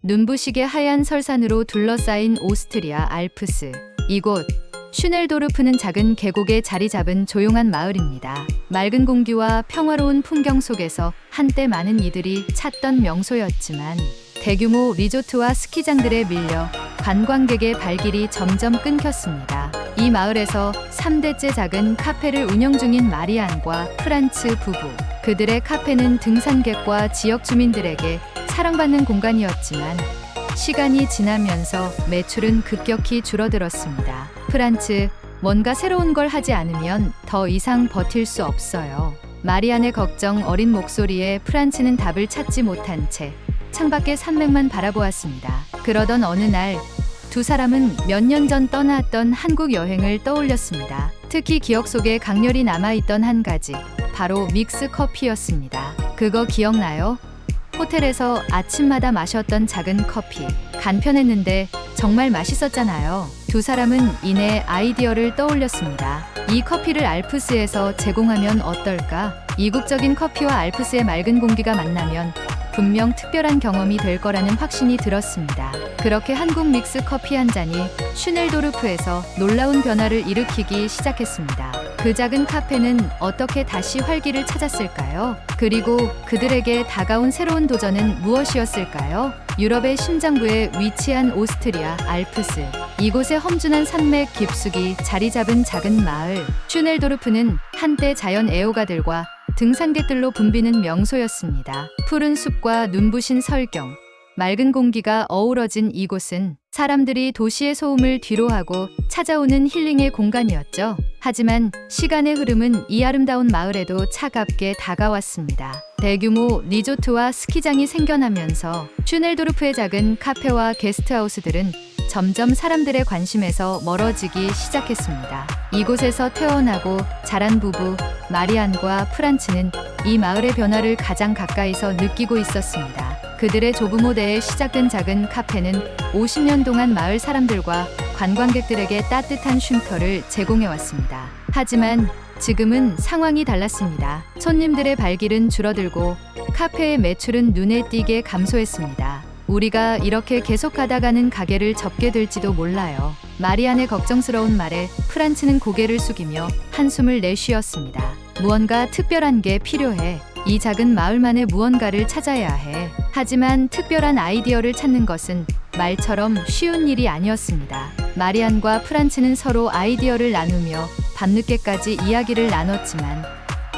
눈부시게 하얀 설산으로 둘러싸인 오스트리아 알프스. 이곳 슈넬도르프는 작은 계곡에 자리 잡은 조용한 마을입니다. 맑은 공기와 평화로운 풍경 속에서 한때 많은 이들이 찾던 명소였지만 대규모 리조트와 스키장들에 밀려 관광객의 발길이 점점 끊겼습니다. 이 마을에서 3대째 작은 카페를 운영 중인 마리안과 프란츠 부부. 그들의 카페는 등산객과 지역 주민들에게 사랑받는 공간이었지만 시간이 지나면서 매출은 급격히 줄어들었습니다. 프란츠, 뭔가 새로운 걸 하지 않으면 더 이상 버틸 수 없어요. 마리안의 걱정 어린 목소리에 프란츠는 답을 찾지 못한 채 창밖의 산맥만 바라보았습니다. 그러던 어느 날 두 사람은 몇 년 전 떠나왔던 한국 여행을 떠올렸습니다. 특히 기억 속에 강렬히 남아있던 한 가지, 바로 믹스 커피였습니다. 그거 기억나요? 호텔에서 아침마다 마셨던 작은 커피. 간편했는데 정말 맛있었잖아요. 두 사람은 이내 아이디어를 떠올렸습니다. 이 커피를 알프스에서 제공하면 어떨까? 이국적인 커피와 알프스의 맑은 공기가 만나면 분명 특별한 경험이 될 거라는 확신이 들었습니다. 그렇게 한국 믹스 커피 한 잔이 슈넬도르프에서 놀라운 변화를 일으키기 시작했습니다. 그 작은 카페는 어떻게 다시 활기를 찾았을까요? 그리고 그들에게 다가온 새로운 도전은 무엇이었을까요? 유럽의 심장부에 위치한 오스트리아 알프스. 이곳의 험준한 산맥 깊숙이 자리 잡은 작은 마을 슈넬도르프는 한때 자연 애호가들과 등산객들로 붐비는 명소였습니다. 푸른 숲과 눈부신 설경, 맑은 공기가 어우러진 이곳은 사람들이 도시의 소음을 뒤로하고 찾아오는 힐링의 공간이었죠. 하지만 시간의 흐름은 이 아름다운 마을에도 차갑게 다가왔습니다. 대규모 리조트와 스키장이 생겨나면서 슈넬도르프의 작은 카페와 게스트하우스들은 점점 사람들의 관심에서 멀어지기 시작했습니다. 이곳에서 태어나고 자란 부부 마리안과 프란츠는 이 마을의 변화를 가장 가까이서 느끼고 있었습니다. 그들의 조부모대에 시작된 작은 카페는 50년 동안 마을 사람들과 관광객들에게 따뜻한 쉼터를 제공해왔습니다. 하지만 지금은 상황이 달랐습니다. 손님들의 발길은 줄어들고 카페의 매출은 눈에 띄게 감소했습니다. 우리가 이렇게 계속하다가는 가게를 접게 될지도 몰라요. 마리안의 걱정스러운 말에 프란츠는 고개를 숙이며 한숨을 내쉬었습니다. 무언가 특별한 게 필요해. 이 작은 마을만의 무언가를 찾아야 해. 하지만 특별한 아이디어를 찾는 것은 말처럼 쉬운 일이 아니었습니다. 마리안과 프란츠는 서로 아이디어를 나누며 밤늦게까지 이야기를 나눴지만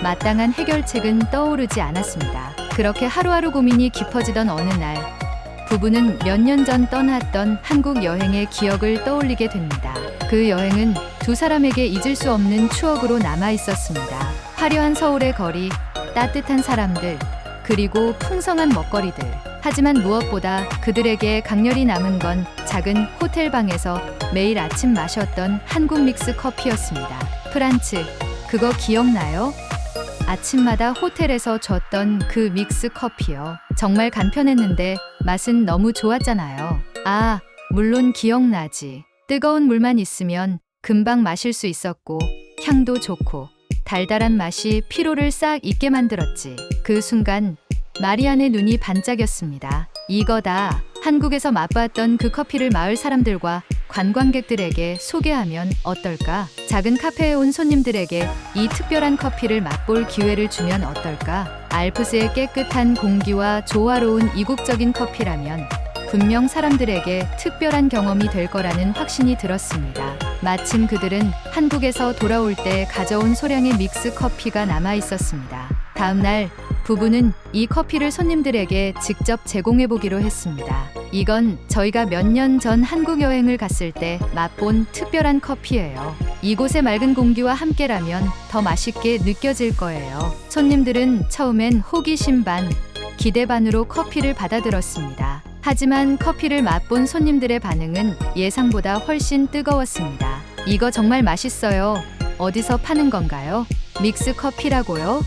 마땅한 해결책은 떠오르지 않았습니다. 그렇게 하루하루 고민이 깊어지던 어느 날 부부는 몇 년 전 떠났던 한국 여행의 기억을 떠올리게 됩니다. 그 여행은 두 사람에게 잊을 수 없는 추억으로 남아 있었습니다. 화려한 서울의 거리, 따뜻한 사람들, 그리고 풍성한 먹거리들. 하지만 무엇보다 그들에게 강렬히 남은 건 작은 호텔방에서 매일 아침 마셨던 한국 믹스 커피였습니다. 프란츠, 그거 기억나요? 아침마다 호텔에서 줬던 그 믹스 커피요. 정말 간편했는데 맛은 너무 좋았잖아요. 아, 물론 기억나지. 뜨거운 물만 있으면 금방 마실 수 있었고 향도 좋고 달달한 맛이 피로를 싹 잊게 만들었지. 그 순간 마리안의 눈이 반짝였습니다. 이거다. 한국에서 맛봤던 그 커피를 마을 사람들과 관광객들에게 소개하면 어떨까? 작은 카페에 온 손님들에게 이 특별한 커피를 맛볼 기회를 주면 어떨까? 알프스의 깨끗한 공기와 조화로운 이국적인 커피라면 분명 사람들에게 특별한 경험이 될 거라는 확신이 들었습니다. 마침 그들은 한국에서 돌아올 때 가져온 소량의 믹스 커피가 남아 있었습니다. 다음 날 부부는 이 커피를 손님들에게 직접 제공해 보기로 했습니다. 이건 저희가 몇 년 전 한국 여행을 갔을 때 맛본 특별한 커피예요. 이곳의 맑은 공기와 함께라면 더 맛있게 느껴질 거예요. 손님들은 처음엔 호기심 반, 기대 반으로 커피를 받아들었습니다. 하지만 커피를 맛본 손님들의 반응은 예상보다 훨씬 뜨거웠습니다. 이거 정말 맛있어요. 어디서 파는 건가요? 믹스 커피라고요?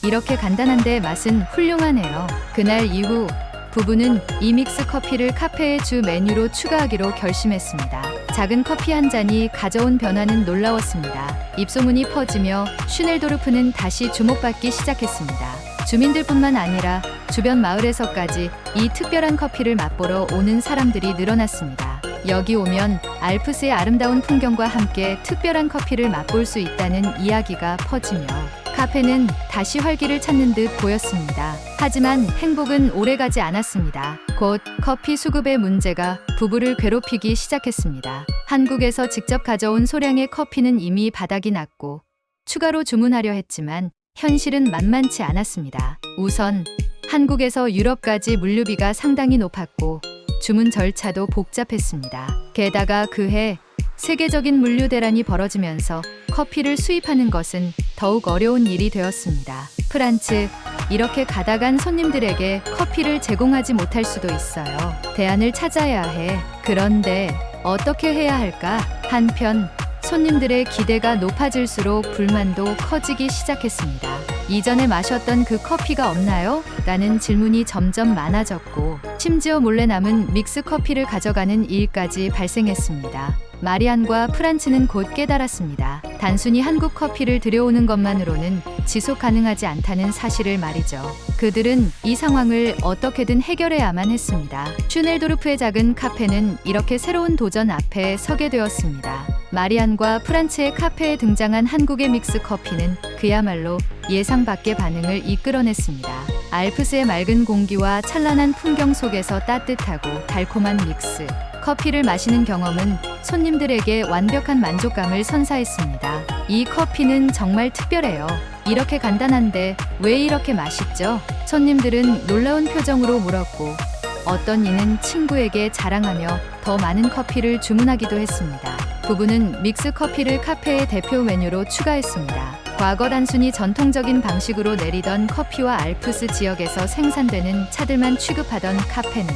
이렇게 간단한데 맛은 훌륭하네요. 그날 이후 부부는 이 믹스 커피를 카페의 주 메뉴로 추가하기로 결심했습니다. 작은 커피 한 잔이 가져온 변화는 놀라웠습니다. 입소문이 퍼지며 슈넬도르프는 다시 주목받기 시작했습니다. 주민들뿐만 아니라 주변 마을에서까지 이 특별한 커피를 맛보러 오는 사람들이 늘어났습니다. 여기 오면 알프스의 아름다운 풍경과 함께 특별한 커피를 맛볼 수 있다는 이야기가 퍼지며 카페는 다시 활기를 찾는 듯 보였습니다. 하지만 행복은 오래가지 않았습니다. 곧 커피 수급의 문제가 부부를 괴롭히기 시작했습니다. 한국에서 직접 가져온 소량의 커피는 이미 바닥이 났고 추가로 주문하려 했지만 현실은 만만치 않았습니다. 우선 한국에서 유럽까지 물류비가 상당히 높았고 주문 절차도 복잡했습니다. 게다가 그해 세계적인 물류 대란이 벌어지면서 커피를 수입하는 것은 더욱 어려운 일이 되었습니다. 프란츠, 이렇게 가다간 손님들에게 커피를 제공하지 못할 수도 있어요. 대안을 찾아야 해. 그런데 어떻게 해야 할까? 한편 손님들의 기대가 높아질수록 불만도 커지기 시작했습니다. 이전에 마셨던 그 커피가 없나요? 라는 질문이 점점 많아졌고 심지어 몰래 남은 믹스 커피를 가져가는 일까지 발생했습니다. 마리안과 프란츠는 곧 깨달았습니다. 단순히 한국 커피를 들여오는 것만으로는 지속 가능하지 않다는 사실을 말이죠. 그들은 이 상황을 어떻게든 해결해야만 했습니다. 슈넬도르프의 작은 카페는 이렇게 새로운 도전 앞에 서게 되었습니다. 마리안과 프란츠의 카페에 등장한 한국의 믹스 커피는 그야말로 예상 밖의 반응을 이끌어냈습니다. 알프스의 맑은 공기와 찬란한 풍경 속에서 따뜻하고 달콤한 믹스 커피를 마시는 경험은 손님들에게 완벽한 만족감을 선사했습니다. 이 커피는 정말 특별해요. 이렇게 간단한데 왜 이렇게 맛있죠? 손님들은 놀라운 표정으로 물었고 어떤 이는 친구에게 자랑하며 더 많은 커피를 주문하기도 했습니다. 부부는 믹스 커피를 카페의 대표 메뉴로 추가했습니다. 과거 단순히 전통적인 방식으로 내리던 커피와 알프스 지역에서 생산되는 차들만 취급하던 카페는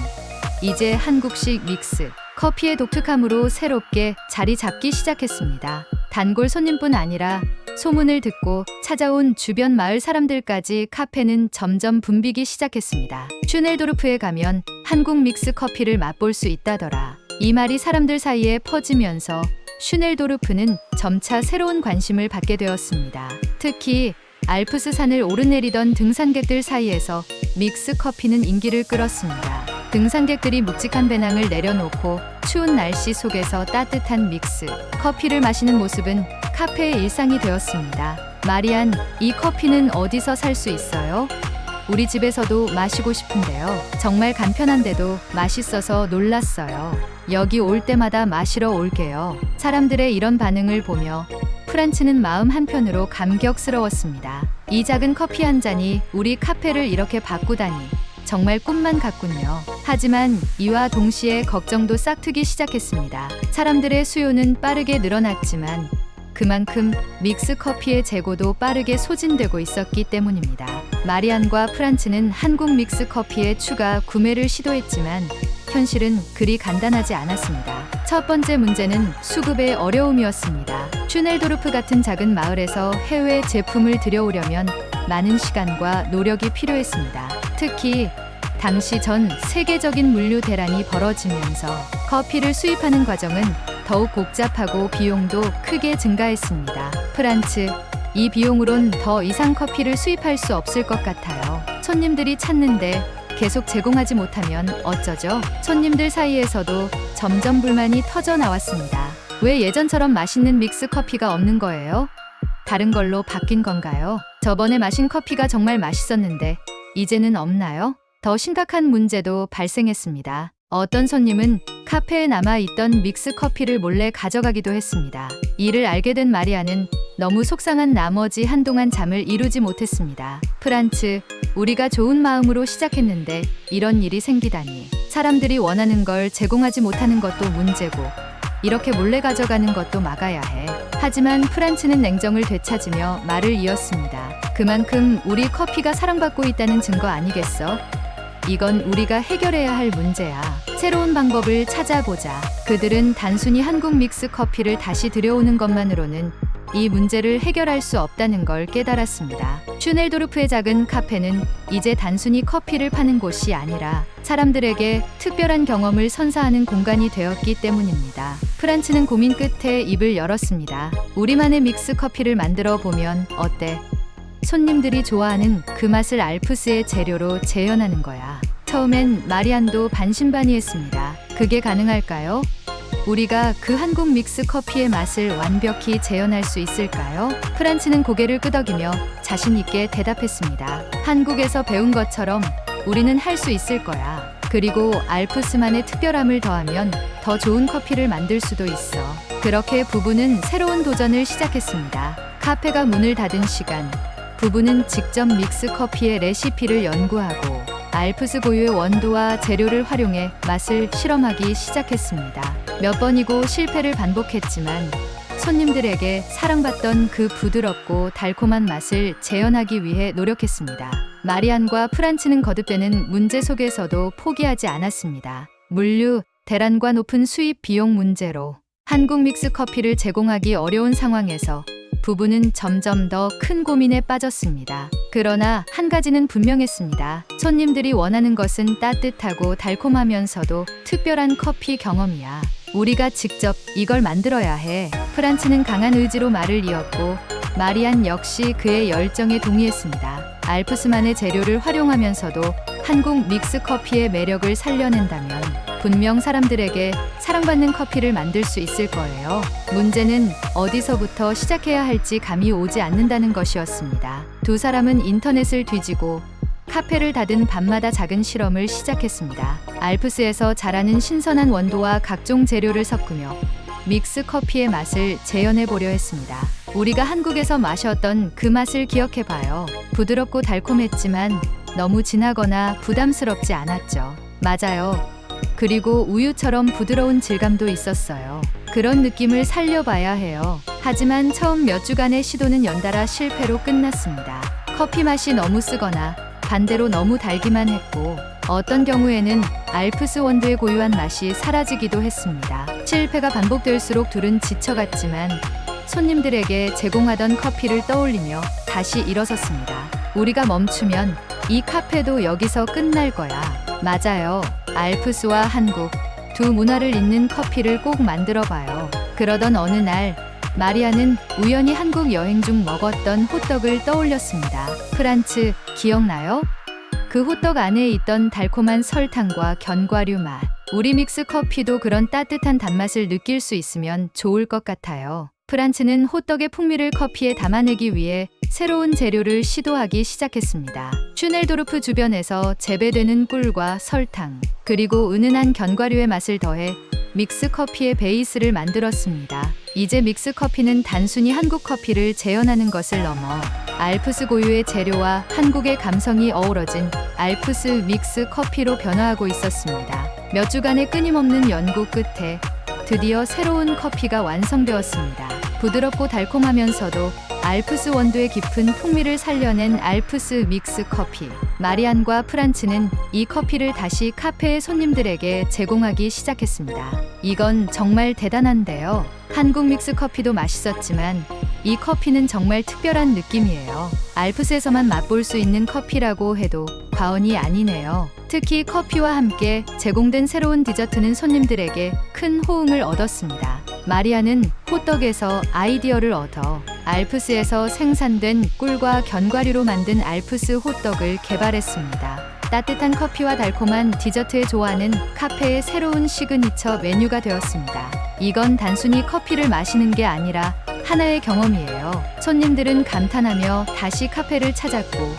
이제 한국식 믹스 커피의 독특함으로 새롭게 자리 잡기 시작했습니다. 단골 손님뿐 아니라 소문을 듣고 찾아온 주변 마을 사람들까지 카페는 점점 붐비기 시작했습니다. 슈넬도르프에 가면 한국 믹스 커피를 맛볼 수 있다더라. 이 말이 사람들 사이에 퍼지면서 슈넬도르프는 점차 새로운 관심을 받게 되었습니다. 특히 알프스 산을 오르내리던 등산객들 사이에서 믹스 커피는 인기를 끌었습니다. 등산객들이 묵직한 배낭을 내려놓고 추운 날씨 속에서 따뜻한 믹스 커피를 마시는 모습은 카페의 일상이 되었습니다. 마리안, 이 커피는 어디서 살 수 있어요? 우리 집에서도 마시고 싶은데요. 정말 간편한데도 맛있어서 놀랐어요. 여기 올 때마다 마시러 올게요. 사람들의 이런 반응을 보며 프란츠는 마음 한편으로 감격스러웠습니다. 이 작은 커피 한 잔이 우리 카페를 이렇게 바꾸다니 정말 꿈만 같군요. 하지만 이와 동시에 걱정도 싹트기 시작했습니다. 사람들의 수요는 빠르게 늘어났지만 그만큼 믹스 커피의 재고도 빠르게 소진되고 있었기 때문입니다. 마리안과 프란츠는 한국 믹스 커피의 추가 구매를 시도했지만 현실은 그리 간단하지 않았습니다. 첫 번째 문제는 수급의 어려움이었습니다. 슈넬도르프 같은 작은 마을에서 해외 제품을 들여오려면 많은 시간과 노력이 필요했습니다. 특히 당시 전 세계적인 물류 대란이 벌어지면서 커피를 수입하는 과정은 더욱 복잡하고 비용도 크게 증가했습니다. 프란츠, 이 비용으론 더 이상 커피를 수입할 수 없을 것 같아요. 손님들이 찾는데 계속 제공하지 못하면 어쩌죠? 손님들 사이에서도 점점 불만이 터져 나왔습니다. 왜 예전처럼 맛있는 믹스 커피가 없는 거예요? 다른 걸로 바뀐 건가요? 저번에 마신 커피가 정말 맛있었는데 이제는 없나요? 더 심각한 문제도 발생했습니다. 어떤 손님은 카페에 남아있던 믹스 커피를 몰래 가져가기도 했습니다. 이를 알게 된 마리아는 너무 속상한 나머지 한동안 잠을 이루지 못했습니다. 프란츠, 우리가 좋은 마음으로 시작했는데 이런 일이 생기다니. 사람들이 원하는 걸 제공하지 못하는 것도 문제고 이렇게 몰래 가져가는 것도 막아야 해. 하지만 프란츠는 냉정을 되찾으며 말을 이었습니다. 그만큼 우리 커피가 사랑받고 있다는 증거 아니겠어? 이건 우리가 해결해야 할 문제야. 새로운 방법을 찾아보자. 그들은 단순히 한국 믹스 커피를 다시 들여오는 것만으로는 이 문제를 해결할 수 없다는 걸 깨달았습니다. 슈넬도르프의 작은 카페는 이제 단순히 커피를 파는 곳이 아니라 사람들에게 특별한 경험을 선사하는 공간이 되었기 때문입니다. 프란츠는 고민 끝에 입을 열었습니다. 우리만의 믹스 커피를 만들어 보면 어때? 손님들이 좋아하는 그 맛을 알프스의 재료로 재현하는 거야. 처음엔 마리안도 반신반의했습니다. 그게 가능할까요? 우리가 그 한국 믹스 커피의 맛을 완벽히 재현할 수 있을까요? 프란츠는 고개를 끄덕이며 자신 있게 대답했습니다. 한국에서 배운 것처럼 우리는 할 수 있을 거야. 그리고 알프스만의 특별함을 더하면 더 좋은 커피를 만들 수도 있어. 그렇게 부부는 새로운 도전을 시작했습니다. 카페가 문을 닫은 시간, 부부는 직접 믹스 커피의 레시피를 연구하고 알프스 고유의 원두와 재료를 활용해 맛을 실험하기 시작했습니다. 몇 번이고 실패를 반복했지만 손님들에게 사랑받던 그 부드럽고 달콤한 맛을 재현하기 위해 노력했습니다. 마리안과 프란츠는 거듭되는 문제 속에서도 포기하지 않았습니다. 물류, 대란과 높은 수입 비용 문제로 한국 믹스 커피를 제공하기 어려운 상황에서 부부는 점점 더 큰 고민에 빠졌습니다. 그러나 한 가지는 분명했습니다. 손님들이 원하는 것은 따뜻하고 달콤하면서도 특별한 커피 경험이야. 우리가 직접 이걸 만들어야 해. 프란츠는 강한 의지로 말을 이었고 마리안 역시 그의 열정에 동의했습니다. 알프스만의 재료를 활용하면서도 한국 믹스 커피의 매력을 살려낸다면 분명 사람들에게 사랑받는 커피를 만들 수 있을 거예요. 문제는 어디서부터 시작해야 할지 감이 오지 않는다는 것이었습니다. 두 사람은 인터넷을 뒤지고 카페를 닫은 밤마다 작은 실험을 시작했습니다. 알프스에서 자라는 신선한 원두와 각종 재료를 섞으며 믹스 커피의 맛을 재현해 보려 했습니다. 우리가 한국에서 마셨던 그 맛을 기억해 봐요. 부드럽고 달콤했지만 너무 진하거나 부담스럽지 않았죠. 맞아요. 그리고 우유처럼 부드러운 질감도 있었어요. 그런 느낌을 살려봐야 해요. 하지만 처음 몇 주간의 시도는 연달아 실패로 끝났습니다. 커피 맛이 너무 쓰거나 반대로 너무 달기만 했고 어떤 경우에는 알프스 원두의 고유한 맛이 사라지기도 했습니다. 실패가 반복될수록 둘은 지쳐갔지만 손님들에게 제공하던 커피를 떠올리며 다시 일어섰습니다. 우리가 멈추면 이 카페도 여기서 끝날 거야. 맞아요. 알프스와 한국 두 문화를 잇는 커피를 꼭 만들어 봐요. 그러던 어느 날 마리아는 우연히 한국 여행 중 먹었던 호떡을 떠올렸습니다. 프란츠, 기억나요? 그 호떡 안에 있던 달콤한 설탕과 견과류 맛. 우리 믹스 커피도 그런 따뜻한 단맛을 느낄 수 있으면 좋을 것 같아요. 프란츠는 호떡의 풍미를 커피에 담아내기 위해 새로운 재료를 시도하기 시작했습니다. 슈넬도르프 주변에서 재배되는 꿀과 설탕, 그리고 은은한 견과류의 맛을 더해 믹스 커피의 베이스를 만들었습니다. 이제 믹스 커피는 단순히 한국 커피를 재현하는 것을 넘어 알프스 고유의 재료와 한국의 감성이 어우러진 알프스 믹스 커피로 변화하고 있었습니다. 몇 주간의 끊임없는 연구 끝에 드디어 새로운 커피가 완성되었습니다. 부드럽고 달콤하면서도 알프스 원두의 깊은 풍미를 살려낸 알프스 믹스 커피. 마리안과 프란츠는 이 커피를 다시 카페의 손님들에게 제공하기 시작했습니다. 이건 정말 대단한데요. 한국 믹스 커피도 맛있었지만 이 커피는 정말 특별한 느낌이에요. 알프스에서만 맛볼 수 있는 커피라고 해도 과언이 아니네요. 특히 커피와 함께 제공된 새로운 디저트는 손님들에게 큰 호응을 얻었습니다. 마리아는 호떡에서 아이디어를 얻어 알프스에서 생산된 꿀과 견과류로 만든 알프스 호떡을 개발했습니다. 따뜻한 커피와 달콤한 디저트에 좋아하는 카페의 새로운 시그니처 메뉴가 되었습니다. 이건 단순히 커피를 마시는 게 아니라 하나의 경험이에요. 손님들은 감탄하며 다시 카페를 찾았고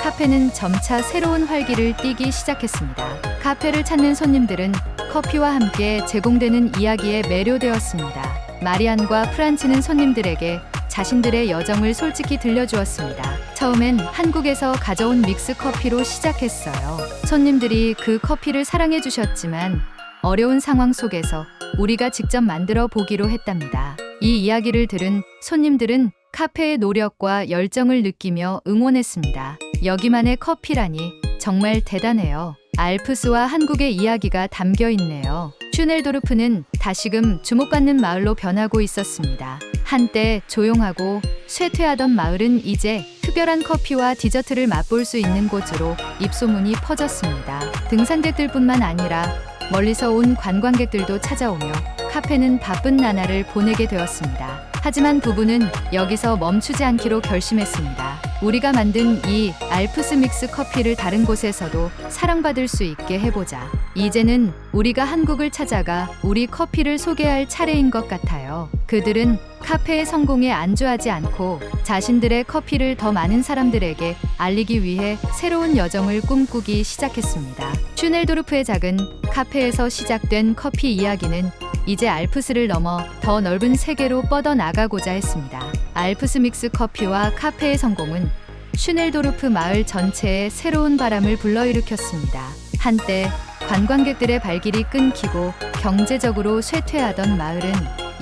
카페는 점차 새로운 활기를 띠기 시작했습니다. 카페를 찾는 손님들은 커피와 함께 제공되는 이야기에 매료되었습니다. 마리안과 프란츠는 손님들에게 자신들의 여정을 솔직히 들려주었습니다. 처음엔 한국에서 가져온 믹스 커피로 시작했어요. 손님들이 그 커피를 사랑해 주셨지만 어려운 상황 속에서 우리가 직접 만들어 보기로 했답니다. 이 이야기를 들은 손님들은 카페의 노력과 열정을 느끼며 응원했습니다. 여기만의 커피라니 정말 대단해요. 알프스와 한국의 이야기가 담겨 있네요. 슈넬도르프는 다시금 주목받는 마을로 변하고 있었습니다. 한때 조용하고 쇠퇴하던 마을은 이제 특별한 커피와 디저트를 맛볼 수 있는 곳으로 입소문이 퍼졌습니다. 등산객들뿐만 아니라 멀리서 온 관광객들도 찾아오며 카페는 바쁜 나날을 보내게 되었습니다. 하지만 부부는 여기서 멈추지 않기로 결심했습니다. 우리가 만든 이 알프스 믹스 커피를 다른 곳에서도 사랑받을 수 있게 해보자. 이제는 우리가 한국을 찾아가 우리 커피를 소개할 차례인 것 같아요. 그들은 카페의 성공에 안주하지 않고 자신들의 커피를 더 많은 사람들에게 알리기 위해 새로운 여정을 꿈꾸기 시작했습니다. 슈넬도르프의 작은 카페에서 시작된 커피 이야기는 이제 알프스를 넘어 더 넓은 세계로 뻗어나가고자 했습니다. 알프스 믹스 커피와 카페의 성공은 슈넬도르프 마을 전체에 새로운 바람을 불러일으켰습니다. 한때 관광객들의 발길이 끊기고 경제적으로 쇠퇴하던 마을은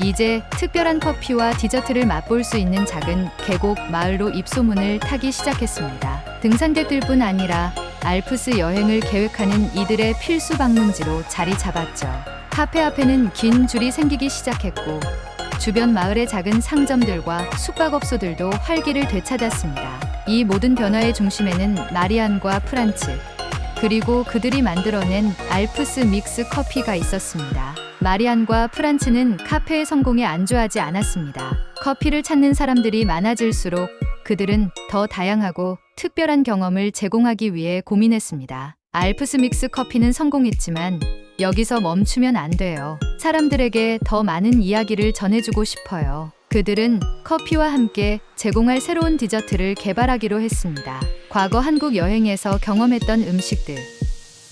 이제 특별한 커피와 디저트를 맛볼 수 있는 작은 계곡 마을로 입소문을 타기 시작했습니다. 등산객들뿐 아니라 알프스 여행을 계획하는 이들의 필수 방문지로 자리 잡았죠. 카페 앞에는 긴 줄이 생기기 시작했고 주변 마을의 작은 상점들과 숙박업소들도 활기를 되찾았습니다. 이 모든 변화의 중심에는 마리안과 프란츠, 그리고 그들이 만들어낸 알프스 믹스 커피가 있었습니다. 마리안과 프란츠는 카페의 성공에 안주하지 않았습니다. 커피를 찾는 사람들이 많아질수록 그들은 더 다양하고 특별한 경험을 제공하기 위해 고민했습니다. 알프스 믹스 커피는 성공했지만 여기서 멈추면 안 돼요. 사람들에게 더 많은 이야기를 전해주고 싶어요. 그들은 커피와 함께 제공할 새로운 디저트를 개발하기로 했습니다. 과거 한국 여행에서 경험했던 음식들,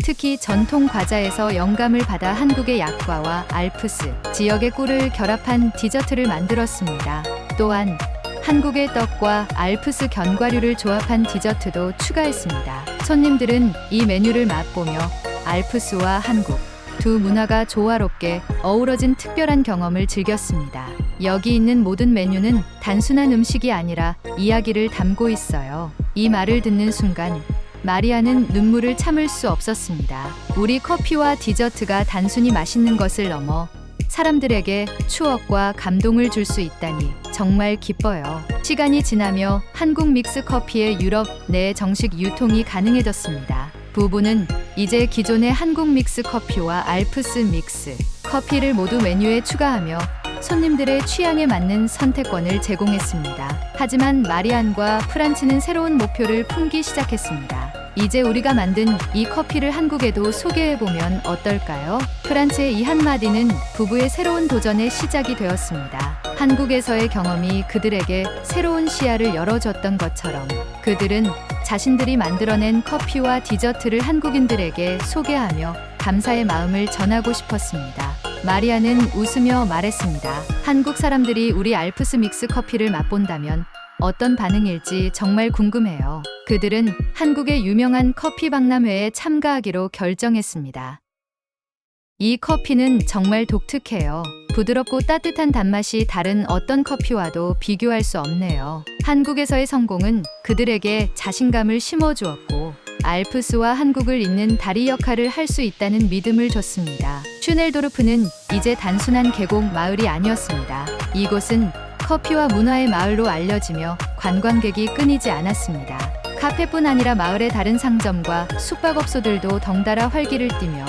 특히 전통 과자에서 영감을 받아 한국의 약과와 알프스 지역의 꿀을 결합한 디저트를 만들었습니다. 또한 한국의 떡과 알프스 견과류를 조합한 디저트도 추가했습니다. 손님들은 이 메뉴를 맛보며 알프스와 한국 두 문화가 조화롭게 어우러진 특별한 경험을 즐겼습니다. 여기 있는 모든 메뉴는 단순한 음식이 아니라 이야기를 담고 있어요. 이 말을 듣는 순간 마리아는 눈물을 참을 수 없었습니다. 우리 커피와 디저트가 단순히 맛있는 것을 넘어 사람들에게 추억과 감동을 줄 수 있다니 정말 기뻐요. 시간이 지나며 한국 믹스 커피의 유럽 내 정식 유통이 가능해졌습니다. 부부는 이제 기존의 한국 믹스 커피와 알프스 믹스 커피를 모두 메뉴에 추가하며 손님들의 취향에 맞는 선택권을 제공했습니다. 하지만 마리안과 프란츠는 새로운 목표를 품기 시작했습니다. 이제 우리가 만든 이 커피를 한국에도 소개해보면 어떨까요? 프란츠의 이 한마디는 부부의 새로운 도전의 시작이 되었습니다. 한국에서의 경험이 그들에게 새로운 시야를 열어줬던 것처럼 그들은 자신들이 만들어낸 커피와 디저트를 한국인들에게 소개하며 감사의 마음을 전하고 싶었습니다. 마리아는 웃으며 말했습니다. 한국 사람들이 우리 알프스 믹스 커피를 맛본다면 어떤 반응일지 정말 궁금해요. 그들은 한국의 유명한 커피 박람회에 참가하기로 결정했습니다. 이 커피는 정말 독특해요. 부드럽고 따뜻한 단맛이 다른 어떤 커피와도 비교할 수 없네요. 한국에서의 성공은 그들에게 자신감을 심어주었고 알프스와 한국을 잇는 다리 역할을 할 수 있다는 믿음을 줬습니다. 슈넬도르프는 이제 단순한 계곡 마을이 아니었습니다. 이곳은 커피와 문화의 마을로 알려지며 관광객이 끊이지 않았습니다. 카페뿐 아니라 마을의 다른 상점과 숙박업소들도 덩달아 활기를 띠며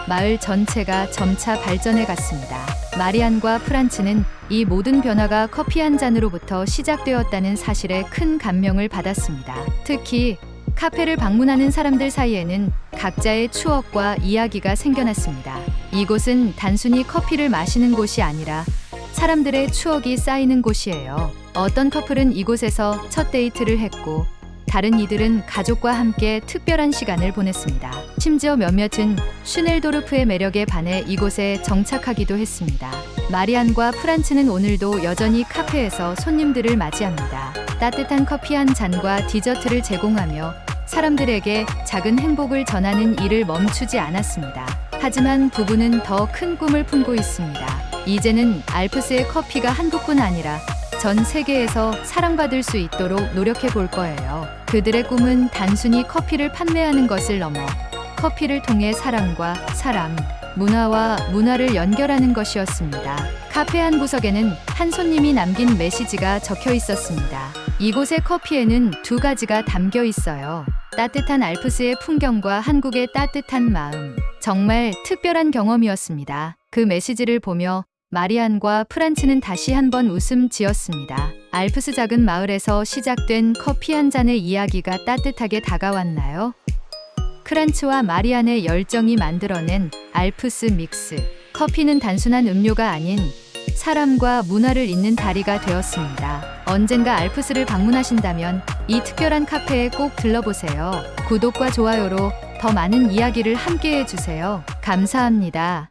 마을 전체가 점차 발전해 갔습니다. 마리안과 프란츠는 이 모든 변화가 커피 한 잔으로부터 시작되었다는 사실에 큰 감명을 받았습니다. 특히 카페를 방문하는 사람들 사이에는 각자의 추억과 이야기가 생겨났습니다. 이곳은 단순히 커피를 마시는 곳이 아니라 사람들의 추억이 쌓이는 곳이에요. 어떤 커플은 이곳에서 첫 데이트를 했고 다른 이들은 가족과 함께 특별한 시간을 보냈습니다. 심지어 몇몇은 슈넬도르프의 매력에 반해 이곳에 정착하기도 했습니다. 마리안과 프란츠는 오늘도 여전히 카페에서 손님들을 맞이합니다. 따뜻한 커피 한 잔과 디저트를 제공하며 사람들에게 작은 행복을 전하는 일을 멈추지 않았습니다. 하지만 부부는 더 큰 꿈을 품고 있습니다. 이제는 알프스의 커피가 한국뿐 아니라 전 세계에서 사랑받을 수 있도록 노력해 볼 거예요. 그들의 꿈은 단순히 커피를 판매하는 것을 넘어 커피를 통해 사람과 사람, 문화와 문화를 연결하는 것이었습니다. 카페 한 구석에는 한 손님이 남긴 메시지가 적혀 있었습니다. 이곳의 커피에는 두 가지가 담겨 있어요. 따뜻한 알프스의 풍경과 한국의 따뜻한 마음. 정말 특별한 경험이었습니다. 그 메시지를 보며 마리안과 프란츠는 다시 한번 웃음 지었습니다. 알프스 작은 마을에서 시작된 커피 한 잔의 이야기가 따뜻하게 다가왔나요? 크란츠와 마리안의 열정이 만들어낸 알프스 믹스. 커피는 단순한 음료가 아닌 사람과 문화를 잇는 다리가 되었습니다. 언젠가 알프스를 방문하신다면 이 특별한 카페에 꼭 들러보세요. 구독과 좋아요로 더 많은 이야기를 함께 해주세요. 감사합니다.